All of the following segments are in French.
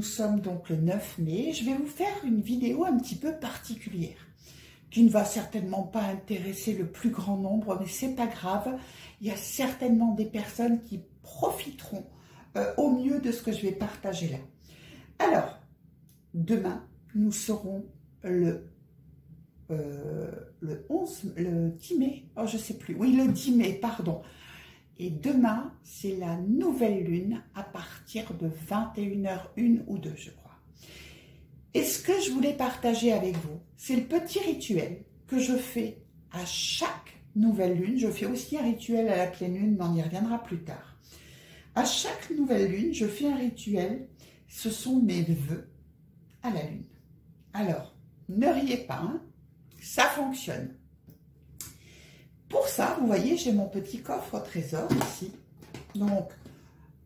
nous sommes donc le 9 mai. Je vais vous faire une vidéo un petit peu particulière qui ne va certainement pas intéresser le plus grand nombre, mais c'est pas grave. Il y a certainement des personnes qui profiteront au mieux de ce que je vais partager là. Alors, demain, nous serons le 10 mai, oh je sais plus, oui le 10 mai, pardon. Et demain, c'est la nouvelle lune à partir de 21h01 ou 2, je crois. Et ce que je voulais partager avec vous, c'est le petit rituel que je fais à chaque nouvelle lune. Je fais aussi un rituel à la pleine lune, mais on y reviendra plus tard. À chaque nouvelle lune, je fais un rituel. Ce sont mes vœux à la lune. Alors, ne riez pas, hein, ça fonctionne. Pour ça, vous voyez, j'ai mon petit coffre au trésor ici. Donc,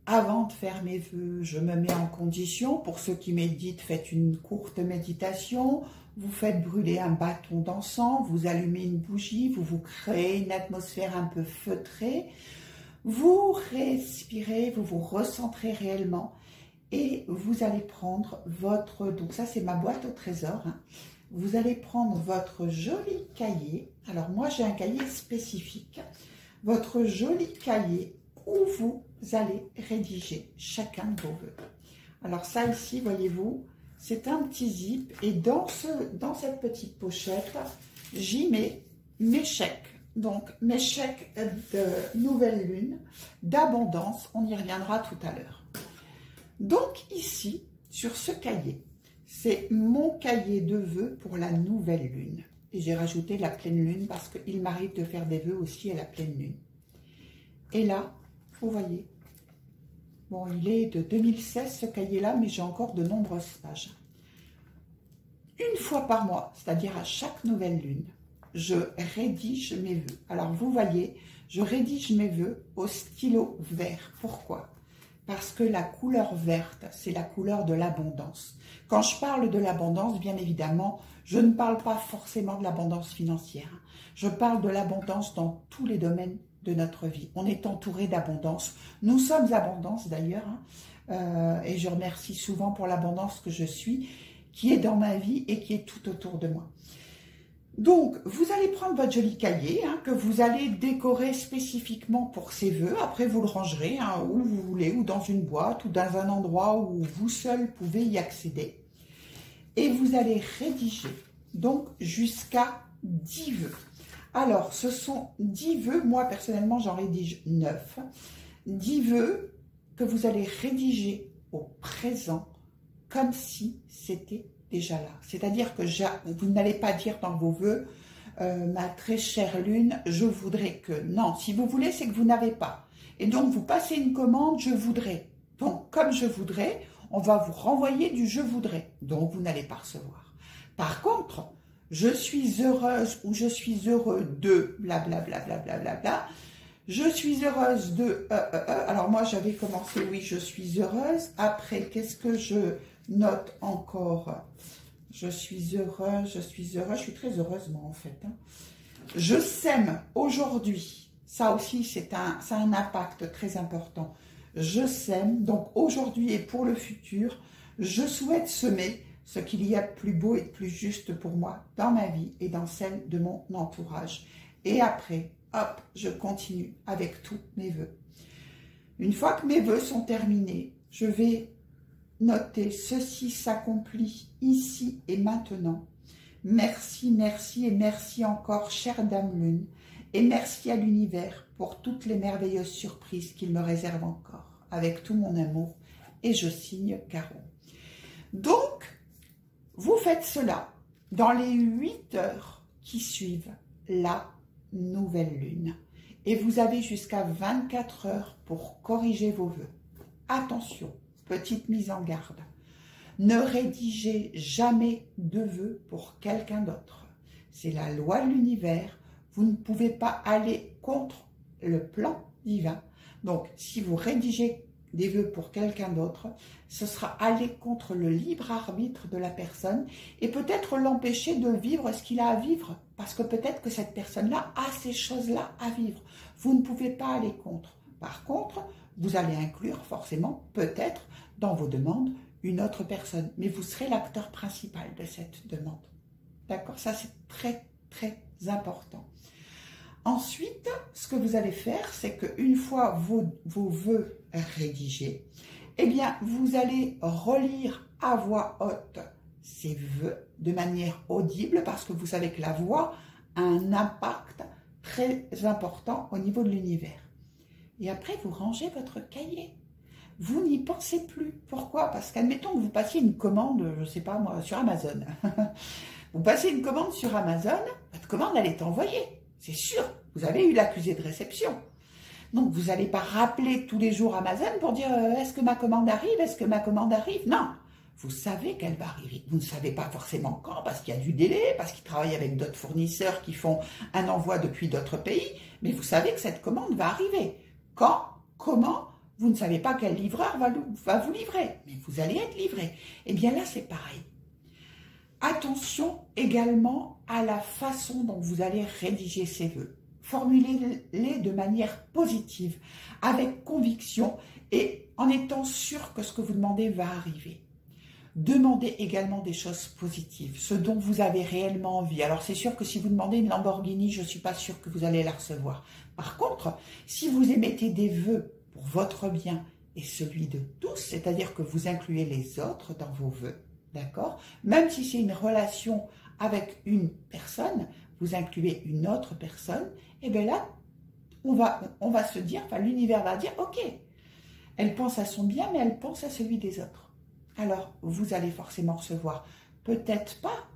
avant de faire mes vœux, je me mets en condition. Pour ceux qui méditent, faites une courte méditation. Vous faites brûler un bâton d'encens, vous allumez une bougie, vous vous créez une atmosphère un peu feutrée. Vous respirez, vous vous recentrez réellement et vous allez prendre votre... Donc ça, c'est ma boîte au trésor, hein. Vous allez prendre votre joli cahier. Alors moi, j'ai un cahier spécifique. Votre joli cahier où vous allez rédiger chacun de vos vœux. Alors ça ici, voyez-vous, c'est un petit zip. Et dans cette petite pochette, j'y mets mes chèques. Donc mes chèques de nouvelle lune, d'abondance. On y reviendra tout à l'heure. Donc ici, sur ce cahier, c'est mon cahier de vœux pour la nouvelle lune. Et j'ai rajouté la pleine lune parce qu'il m'arrive de faire des vœux aussi à la pleine lune. Et là, vous voyez, bon, il est de 2016 ce cahier-là, mais j'ai encore de nombreuses pages. Une fois par mois, c'est-à-dire à chaque nouvelle lune, je rédige mes vœux. Alors vous voyez, je rédige mes vœux au stylo vert. Pourquoi ? Parce que la couleur verte, c'est la couleur de l'abondance. Quand je parle de l'abondance, bien évidemment, je ne parle pas forcément de l'abondance financière. Je parle de l'abondance dans tous les domaines de notre vie. On est entouré d'abondance. Nous sommes abondance d'ailleurs, hein, et je remercie souvent pour l'abondance que je suis, qui est dans ma vie et qui est tout autour de moi. Donc, vous allez prendre votre joli cahier, hein, que vous allez décorer spécifiquement pour ces vœux. Après, vous le rangerez, hein, où vous voulez, ou dans une boîte, ou dans un endroit où vous seul pouvez y accéder. Et vous allez rédiger, donc, jusqu'à 10 vœux. Alors, ce sont 10 vœux. Moi, personnellement, j'en rédige 9. 10 vœux que vous allez rédiger au présent, comme si c'était déjà là. C'est-à-dire que vous n'allez pas dire dans vos vœux, ma très chère lune, je voudrais que... Non, si vous voulez, c'est que vous n'avez pas. Et donc, vous passez une commande, je voudrais. Donc, comme je voudrais, on va vous renvoyer du je voudrais. Donc, vous n'allez pas recevoir. Par contre, je suis heureuse ou je suis heureux de blablabla, blablabla. Je suis heureuse de... Alors, moi, j'avais commencé, oui, je suis heureuse. Après, qu'est-ce que je... note encore, je suis heureuse, je suis très heureuse moi en fait. Hein. Je sème aujourd'hui, ça aussi ça a un impact très important. Je sème, donc aujourd'hui et pour le futur, je souhaite semer ce qu'il y a de plus beau et de plus juste pour moi dans ma vie et dans celle de mon entourage. Et après, hop, je continue avec tous mes vœux. Une fois que mes vœux sont terminés, je vais notez, ceci s'accomplit ici et maintenant. Merci, merci et merci encore, chère Dame Lune. Et merci à l'univers pour toutes les merveilleuses surprises qu'il me réserve encore, avec tout mon amour. Et je signe Caro. Donc, vous faites cela dans les 8 heures qui suivent la nouvelle lune. Et vous avez jusqu'à 24 heures pour corriger vos vœux. Attention. Petite mise en garde, ne rédigez jamais de vœux pour quelqu'un d'autre. C'est la loi de l'univers, vous ne pouvez pas aller contre le plan divin. Donc, si vous rédigez des vœux pour quelqu'un d'autre, ce sera aller contre le libre arbitre de la personne et peut-être l'empêcher de vivre ce qu'il a à vivre, parce que peut-être que cette personne-là a ces choses-là à vivre. Vous ne pouvez pas aller contre. Par contre, vous allez inclure forcément, peut-être, dans vos demandes, une autre personne, mais vous serez l'acteur principal de cette demande. D'accord? Ça, c'est très, très important. Ensuite, ce que vous allez faire, c'est qu'une fois vos vœux rédigés, eh bien, vous allez relire à voix haute ces vœux de manière audible, parce que vous savez que la voix a un impact très important au niveau de l'univers. Et après, vous rangez votre cahier. Vous n'y pensez plus. Pourquoi? Parce qu'admettons que vous passiez une commande, je ne sais pas moi, sur Amazon. Vous passez une commande sur Amazon, votre commande, elle est envoyée. C'est sûr, vous avez eu l'accusé de réception. Donc, vous n'allez pas rappeler tous les jours Amazon pour dire est-ce que ma commande arrive? Est-ce que ma commande arrive? Non, vous savez qu'elle va arriver. Vous ne savez pas forcément quand, parce qu'il y a du délai, parce qu'ils travaillent avec d'autres fournisseurs qui font un envoi depuis d'autres pays, mais vous savez que cette commande va arriver. Quand? Comment? Vous ne savez pas quel livreur va vous livrer, mais vous allez être livré. Eh bien là, c'est pareil. Attention également à la façon dont vous allez rédiger ces vœux. Formulez-les de manière positive, avec conviction et en étant sûr que ce que vous demandez va arriver. Demandez également des choses positives, ce dont vous avez réellement envie. Alors c'est sûr que si vous demandez une Lamborghini, je ne suis pas sûre que vous allez la recevoir. Par contre, si vous émettez des vœux pour votre bien et celui de tous, c'est-à-dire que vous incluez les autres dans vos vœux, d'accord? Même si c'est une relation avec une personne, vous incluez une autre personne, et bien là, on va se dire, enfin l'univers va dire, ok, elle pense à son bien, mais elle pense à celui des autres. Alors, vous allez forcément recevoir, peut-être pas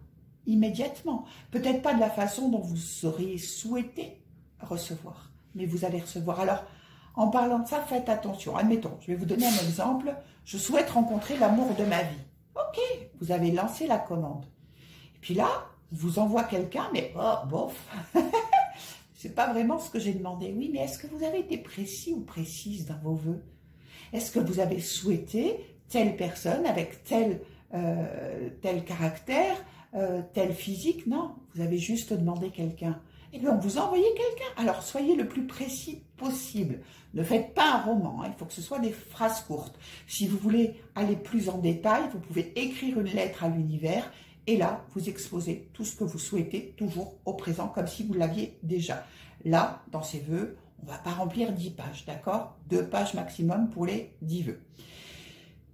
immédiatement, peut-être pas de la façon dont vous auriez souhaité recevoir, mais vous allez recevoir. Alors, en parlant de ça, faites attention. Admettons, je vais vous donner un exemple. Je souhaite rencontrer l'amour de ma vie. Ok, vous avez lancé la commande. Et puis là, vous envoie quelqu'un, mais oh, bof, c'est pas vraiment ce que j'ai demandé. Oui, mais est-ce que vous avez été précis ou précise dans vos vœux? Est-ce que vous avez souhaité telle personne avec tel caractère, tel physique? Non, vous avez juste demandé quelqu'un. Eh bien, vous envoyez quelqu'un. Alors, soyez le plus précis possible. Ne faites pas un roman, hein. Il faut que ce soit des phrases courtes. Si vous voulez aller plus en détail, vous pouvez écrire une lettre à l'univers et là, vous exposez tout ce que vous souhaitez, toujours au présent, comme si vous l'aviez déjà. Là, dans ces vœux, on ne va pas remplir 10 pages, d'accord? 2 pages maximum pour les 10 vœux.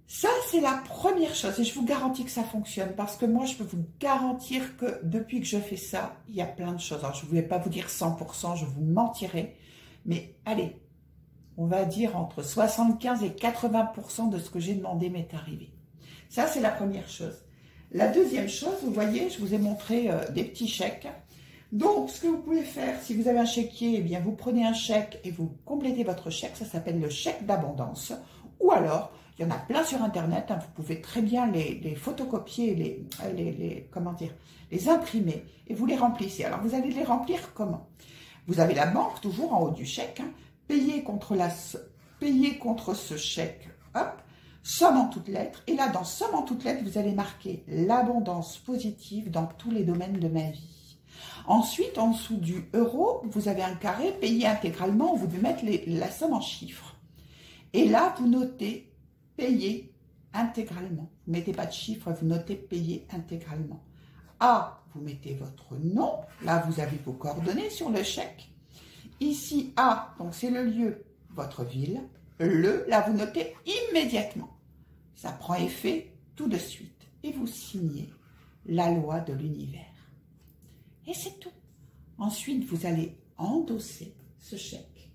Ça, c'est la première chose et je vous garantis que ça fonctionne parce que moi, je peux vous garantir que depuis que je fais ça, il y a plein de choses. Alors, je ne vais pas vous dire 100%, je vous mentirai, mais allez, on va dire entre 75 et 80% de ce que j'ai demandé m'est arrivé. Ça, c'est la première chose. La deuxième chose, vous voyez, je vous ai montré des petits chèques. Donc, ce que vous pouvez faire, si vous avez un chéquier, eh bien, vous prenez un chèque et vous complétez votre chèque. Ça s'appelle le chèque d'abondance. Ou alors, il y en a plein sur Internet, hein, vous pouvez très bien les photocopier, comment dire, les imprimer et vous les remplissez. Alors, vous allez les remplir comment? Vous avez la banque toujours en haut du chèque, hein, payez contre ce chèque, hop, somme en toutes lettres. Et là, dans somme en toutes lettres, vous allez marquer l'abondance positive dans tous les domaines de ma vie. Ensuite, en dessous du euro, vous avez un carré, payé intégralement, vous devez mettre la somme en chiffres. Et là, vous notez payer intégralement. Vous ne mettez pas de chiffres, vous notez payer intégralement. A, vous mettez votre nom. Là, vous avez vos coordonnées sur le chèque. Ici, A, donc c'est le lieu, votre ville. Là, vous notez immédiatement. Ça prend effet tout de suite. Et vous signez la loi de l'univers. Et c'est tout. Ensuite, vous allez endosser ce chèque.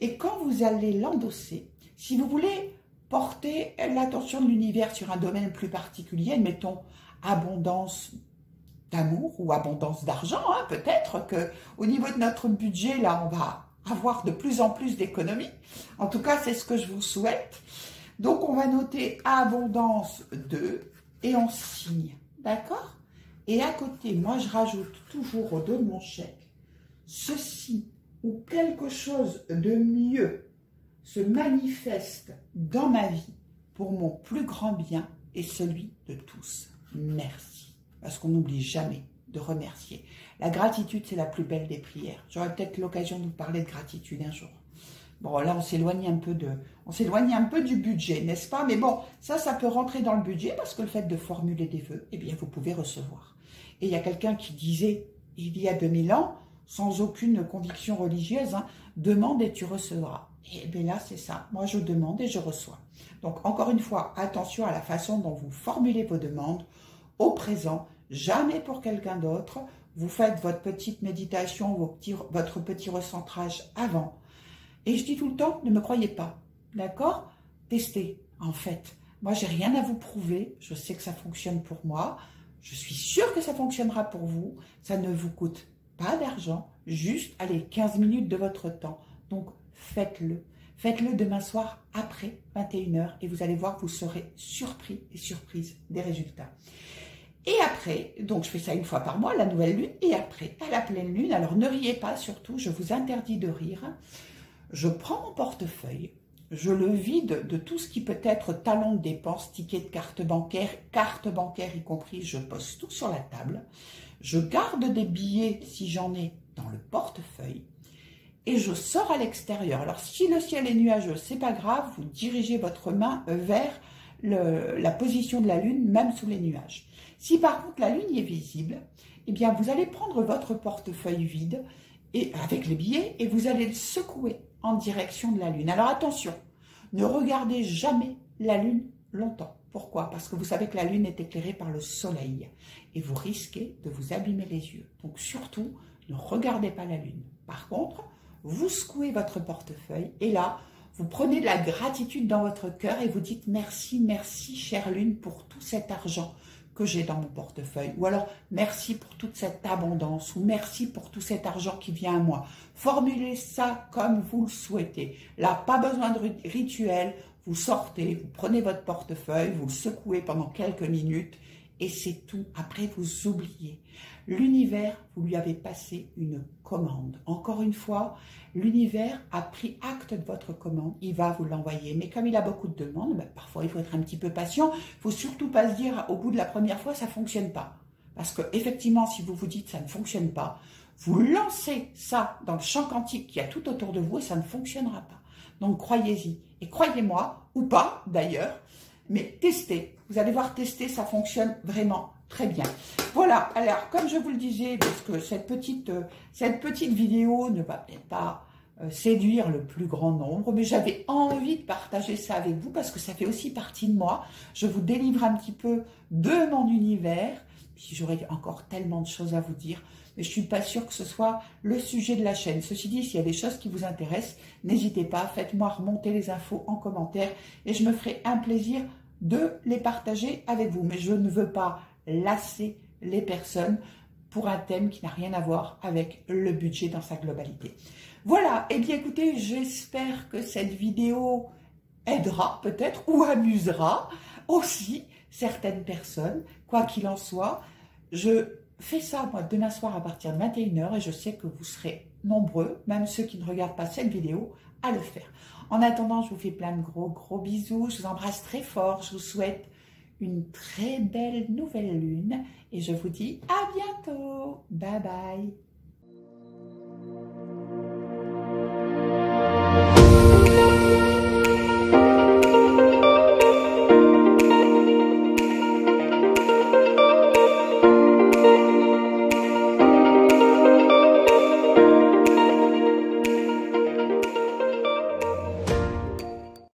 Et quand vous allez l'endosser, si vous voulez porter l'attention de l'univers sur un domaine plus particulier, mettons abondance d'amour ou abondance d'argent, hein, peut-être qu'au niveau de notre budget, là, on va avoir de plus en plus d'économies. En tout cas, c'est ce que je vous souhaite. Donc, on va noter abondance de et on signe, d'accord? Et à côté, moi, je rajoute toujours au dos de mon chèque ceci ou quelque chose de mieux se manifeste dans ma vie pour mon plus grand bien et celui de tous. Merci. Parce qu'on n'oublie jamais de remercier. La gratitude, c'est la plus belle des prières. J'aurai peut-être l'occasion de vous parler de gratitude un jour. Bon, là, on s'éloigne un peu du budget, n'est-ce pas? Mais bon, ça peut rentrer dans le budget parce que le fait de formuler des vœux, eh bien, vous pouvez recevoir. Et il y a quelqu'un qui disait, il y a 2000 ans, sans aucune conviction religieuse, hein, demande et tu recevras. Et bien là, c'est ça. Moi, je demande et je reçois. Donc, encore une fois, attention à la façon dont vous formulez vos demandes au présent, jamais pour quelqu'un d'autre. Vous faites votre petite méditation, votre petit recentrage avant. Et je dis tout le temps, ne me croyez pas, d'accord? Testez, en fait. Moi, j'ai rien à vous prouver. Je sais que ça fonctionne pour moi. Je suis sûre que ça fonctionnera pour vous. Ça ne vous coûte pas d'argent, juste, allez, 15 minutes de votre temps. Donc, faites-le. Faites-le demain soir après 21 h et vous allez voir, vous serez surpris et surprise des résultats. Et après, donc je fais ça une fois par mois, la nouvelle lune, et après, à la pleine lune, alors ne riez pas surtout, je vous interdis de rire. Je prends mon portefeuille, je le vide de tout ce qui peut être talon de dépenses, ticket de carte bancaire y compris, je pose tout sur la table. Je garde des billets, si j'en ai, dans le portefeuille et je sors à l'extérieur. Alors, si le ciel est nuageux, c'est pas grave, vous dirigez votre main vers la position de la lune, même sous les nuages. Si par contre la lune est visible, eh bien, vous allez prendre votre portefeuille vide et avec les billets et vous allez le secouer en direction de la lune. Alors attention, ne regardez jamais la lune longtemps. Pourquoi? Parce que vous savez que la lune est éclairée par le soleil et vous risquez de vous abîmer les yeux. Donc surtout, ne regardez pas la lune. Par contre, vous secouez votre portefeuille et là, vous prenez de la gratitude dans votre cœur et vous dites merci, merci chère lune pour tout cet argent que j'ai dans mon portefeuille. Ou alors, merci pour toute cette abondance ou merci pour tout cet argent qui vient à moi. Formulez ça comme vous le souhaitez. Là, pas besoin de rituel. Vous sortez, vous prenez votre portefeuille, vous le secouez pendant quelques minutes et c'est tout. Après, vous oubliez. L'univers, vous lui avez passé une commande. Encore une fois, l'univers a pris acte de votre commande. Il va vous l'envoyer. Mais comme il a beaucoup de demandes, ben, parfois il faut être un petit peu patient. Il ne faut surtout pas se dire au bout de la première fois, ça ne fonctionne pas. Parce que effectivement, si vous vous dites ça ne fonctionne pas, vous lancez ça dans le champ quantique qui a tout autour de vous et ça ne fonctionnera pas. Donc croyez-y. Et croyez-moi, ou pas d'ailleurs, mais testez. Vous allez voir, tester, ça fonctionne vraiment très bien. Voilà, alors comme je vous le disais, parce que cette petite vidéo ne va peut-être pas séduire le plus grand nombre, mais j'avais envie de partager ça avec vous parce que ça fait aussi partie de moi. Je vous délivre un petit peu de mon univers, puis j'aurais encore tellement de choses à vous dire, mais je ne suis pas sûre que ce soit le sujet de la chaîne. Ceci dit, s'il y a des choses qui vous intéressent, n'hésitez pas, faites-moi remonter les infos en commentaire et je me ferai un plaisir de les partager avec vous. Mais je ne veux pas lasser les personnes pour un thème qui n'a rien à voir avec le budget dans sa globalité. Voilà, et bien écoutez, j'espère que cette vidéo aidera peut-être ou amusera aussi certaines personnes. Quoi qu'il en soit, je fais ça moi demain soir à partir de 21 h et je sais que vous serez nombreux, même ceux qui ne regardent pas cette vidéo, à le faire. En attendant, je vous fais plein de gros bisous, je vous embrasse très fort, je vous souhaite une très belle nouvelle lune et je vous dis à bientôt. Bye bye.